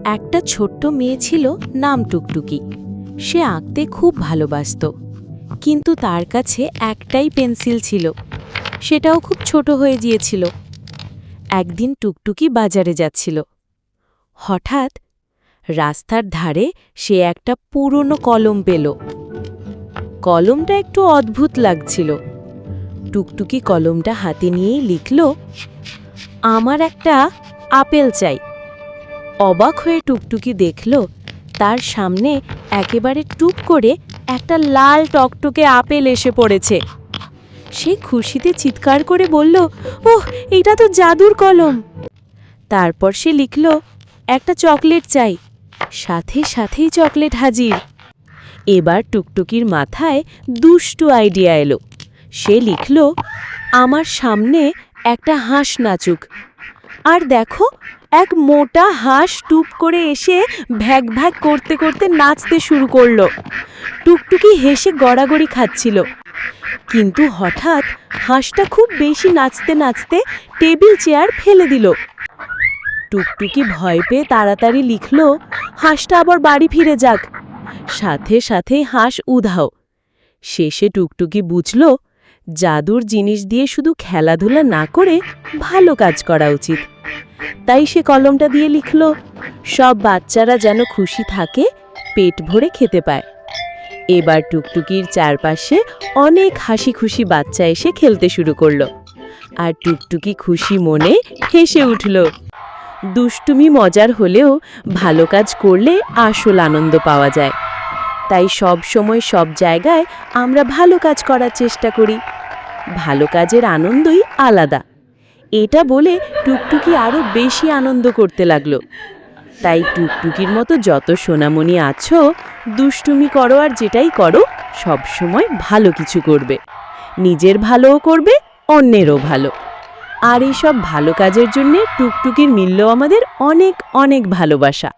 একটা ছোট্ট মেয়ে ছিল, নাম টুকটুকি। সে আঁকতে খুব ভালোবাসত, কিন্তু তার কাছে একটাই পেন্সিল ছিল, সেটাও খুব ছোট হয়ে গিয়েছিল। একদিন টুকটুকি বাজারে যাচ্ছিল। হঠাৎ রাস্তার ধারে সে একটা পুরনো কলম পেল। কলমটা একটু অদ্ভুত লাগছিল। টুকটুকি কলমটা হাতে নিয়েই লিখল, আমার একটা আপেল চাই। অবাক হয়ে টুকটুকি দেখল তার সামনে একেবারে টুক করে একটা লাল টকটকে আপেল এসে পড়েছে। সে খুশিতে চিৎকার করে বলল, ওহ, এটা তো জাদুর কলম। তারপর সে লিখল, একটা চকলেট চাই। সাথে সাথেই চকলেট হাজির। এবার টুকটুকির মাথায় দুষ্টু আইডিয়া এলো। সে লিখল, আমার সামনে একটা হাঁস নাচুক। আর দেখো, এক মোটা হাঁস টুপ করে এসে ভ্যাগ ভ্যাগ করতে করতে নাচতে শুরু করলো। টুকটুকি হেসে গড়াগড়ি খাচ্ছিল, কিন্তু হঠাৎ হাঁসটা খুব বেশি নাচতে নাচতে টেবিল চেয়ার ফেলে দিল। টুকটুকি ভয় পেয়ে তাড়াতাড়ি লিখল, হাঁসটা আবার বাড়ি ফিরে যাক। সাথে সাথেই হাঁস উধাও। শেষে টুকটুকি বুঝল, জাদুর জিনিস দিয়ে শুধু খেলাধুলা না করে ভালো কাজ করা উচিত। তাই সে কলমটা দিয়ে লিখল, সব বাচ্চারা যেন খুশি থাকে, পেট ভরে খেতে পায়। এবার টুকটুকির চারপাশে অনেক হাসি খুশি বাচ্চা এসে খেলতে শুরু করলো, আর টুকটুকি খুশি মনে হেসে উঠল। দুষ্টুমি মজার হলেও ভালো কাজ করলে আসল আনন্দ পাওয়া যায়। তাই সব সময় সব জায়গায় আমরা ভালো কাজ করার চেষ্টা করি। ভালো কাজের আনন্দই আলাদা। এটা বলে টুকটুকি আরো বেশি আনন্দ করতে লাগলো। তাই টুকটুকির মতো যত সোনামণি আছো, দুষ্টুমি করো আর যেটাই করো, সব সময় ভালো কিছু করবে। নিজের ভালোও করবে, অন্যেরও ভালো। আর এইসব ভালো কাজের জন্যে টুকটুকির মিলল আমাদের অনেক অনেক ভালোবাসা।